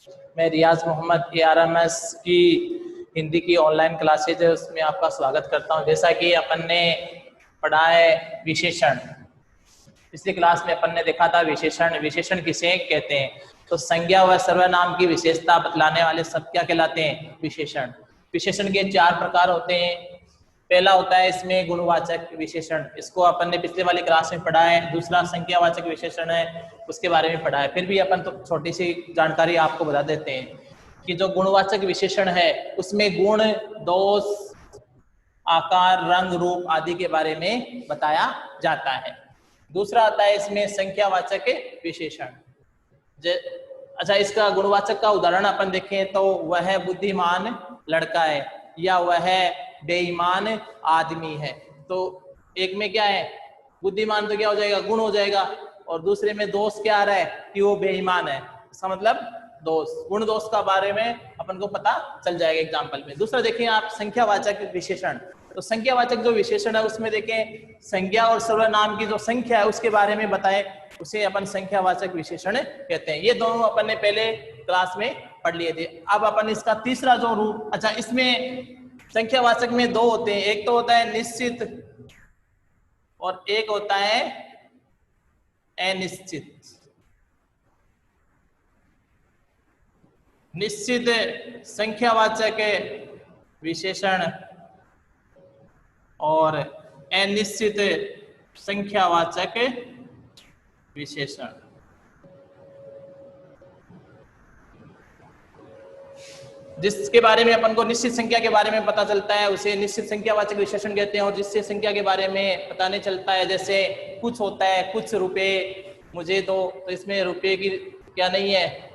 मैं रियाज मोहम्मद ARMS की हिंदी की ऑनलाइन क्लासेज है उसमें आपका स्वागत करता हूं। जैसा कि अपन ने पढ़ा है विशेषण, पिछली क्लास में अपन ने देखा था विशेषण। विशेषण किसे कहते हैं? तो संज्ञा व सर्वनाम की विशेषता बतलाने वाले सब क्या कहलाते हैं? विशेषण। विशेषण के 4 प्रकार होते हैं। पहला होता है इसमें गुणवाचक विशेषण, इसको अपन ने पिछले वाली क्लास में पढ़ा है। दूसरा संख्यावाचक विशेषण है, उसके बारे में पढ़ा है। फिर भी अपन तो छोटी सी जानकारी आपको बता देते हैं कि जो गुणवाचक विशेषण है उसमें गुण, दोष, आकार, रंग, रूप आदि के बारे में बताया जाता है। दूसरा आता है इसमें संख्यावाचक विशेषण। अच्छा, इसका गुणवाचक का उदाहरण अपन देखें तो वह बुद्धिमान लड़का है या वह बेईमान आदमी है। तो एक में क्या है? बुद्धिमान तो क्या हो जाएगा? गुण हो जाएगा। और दूसरे में दोष क्या आ रहा है? कि वो बेईमान है। इसका मतलब दोष, गुण दोष का बारे में अपन को पता चल जाएगा एग्जाम्पल में। दूसरा देखें आप संख्यावाचक विशेषण। तो संख्यावाचक जो विशेषण है उसमें देखें संज्ञा और सर्वनाम की जो संख्या है उसके बारे में बताए, उसे अपन संख्यावाचक विशेषण कहते हैं। ये दोनों अपन ने पहले क्लास में पढ़ लिए थे। अब अपन इसका तीसरा जो रूप, अच्छा इसमें संख्यावाचक में 2 होते हैं, एक तो होता है निश्चित और एक होता है अनिश्चित। निश्चित संख्यावाचक विशेषण और अनिश्चित संख्यावाचक विशेषण। जिसके बारे में अपन को निश्चित संख्या के बारे में पता चलता है उसे निश्चित संख्यावाचक विशेषण कहते हैं। और जिससे संख्या के बारे में पता नहीं चलता है, जैसे कुछ होता है, कुछ रुपए मुझे दो, तो इसमें रुपए की क्या नहीं है?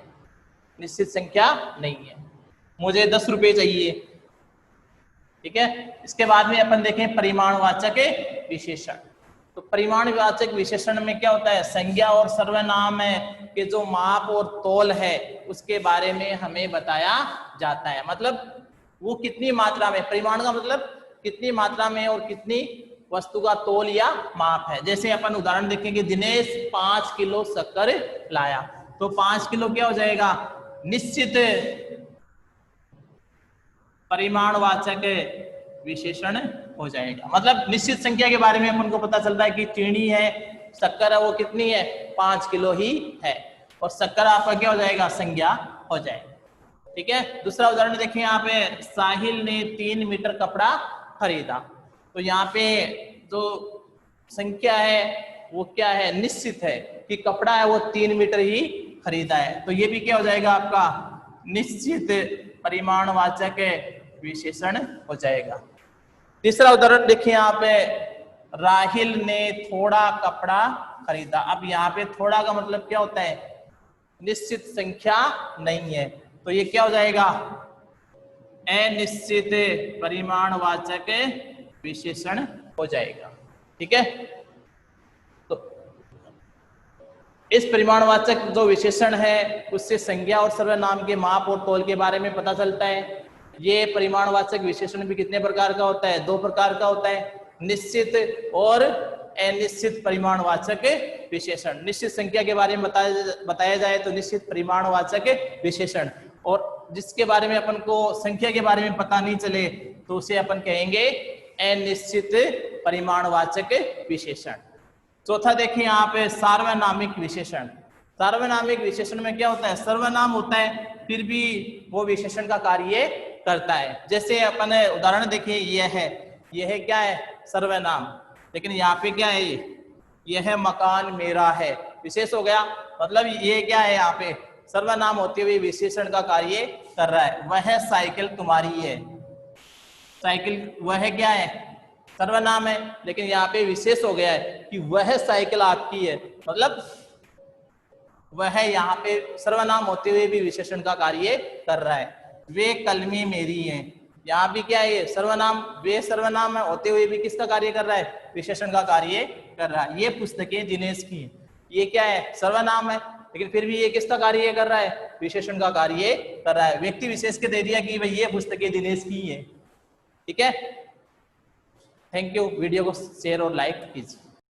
निश्चित संख्या नहीं है। मुझे 10 रुपए चाहिए, ठीक है। इसके बाद में अपन देखें परिमाणवाचक विशेषण। तो परिमाणवाचक विशेषण में क्या होता है? संज्ञा और सर्वनाम के जो माप और तोल है उसके बारे में हमें बताया जाता है। मतलब वो कितनी मात्रा में, परिमाण का मतलब कितनी मात्रा में और कितनी वस्तु का तोल या माप है। जैसे अपन उदाहरण देखेंगे, दिनेश 5 किलो शक्कर लाया, तो 5 किलो क्या हो जाएगा? निश्चित परिमाणवाचक विशेषण हो जाएगा। मतलब निश्चित संख्या के बारे में अपन को पता चलता है कि चीनी है, शक्कर है, वो कितनी है? 5 किलो ही है। और शक्कर आपका क्या हो जाएगा? संज्ञा हो जाएगा, ठीक है। दूसरा उदाहरण देखें यहाँ पे, साहिल ने 3 मीटर कपड़ा खरीदा। तो यहाँ पे जो संख्या है वो क्या है? निश्चित है कि कपड़ा है वो 3 मीटर ही खरीदा है। तो ये भी क्या हो जाएगा आपका? निश्चित परिमाणवाचक विशेषण हो जाएगा। तीसरा उदाहरण देखिए यहाँ पे, राहिल ने थोड़ा कपड़ा खरीदा। अब यहाँ पे थोड़ा का मतलब क्या होता है? निश्चित संख्या नहीं है, तो ये क्या हो जाएगा? अनिश्चित परिमाणवाचक विशेषण हो जाएगा, ठीक है। तो इस परिमाणवाचक जो विशेषण है उससे संज्ञा और सर्वनाम के माप और तोल के बारे में पता चलता है। ये परिमाणवाचक विशेषण भी कितने प्रकार का होता है? 2 प्रकार का होता है, निश्चित और अनिश्चित परिमाणवाचक विशेषण। निश्चित संख्या के बारे में बताया जाए तो निश्चित परिमाणवाचक विशेषण, और जिसके बारे में अपन को संख्या के बारे में पता नहीं चले तो उसे अपन कहेंगे अनिश्चित परिमाणवाचक विशेषण। चौथा देखिए यहाँ पे सार्वनामिक विशेषण। सार्वनामिक विशेषण में क्या होता है? सर्वनाम होता है फिर भी वो विशेषण का कार्य करता है। जैसे अपन उदाहरण देखिए, यह क्या है? सर्वनाम। लेकिन यहाँ पे क्या है? यह मकान मेरा है, विशेष हो गया। मतलब ये क्या है? यहाँ पे सर्वनाम होते हुए विशेषण का कार्य कर रहा है। वह साइकिल तुम्हारी है, साइकिल वह क्या है? सर्वनाम है, लेकिन यहाँ पे विशेष हो गया है कि वह साइकिल आपकी है। मतलब वह यहाँ पे सर्वनाम होते हुए भी विशेषण का कार्य कर रहा है। वे कलमी मेरी हैं, यहाँ भी क्या है? सर्वनाम। वे सर्वनाम है होते हुए भी किसका कार्य कर रहा है? विशेषण का कार्य कर रहा है। ये पुस्तकें दिनेश की हैं, ये क्या है? सर्वनाम है, लेकिन फिर भी ये किसका कार्य कर रहा है? विशेषण का कार्य कर रहा है। व्यक्ति विशेष के दे दिया कि भाई ये पुस्तकें दिनेश की है, ठीक है। Thank you. वीडियो को शेयर और लाइक कीजिए।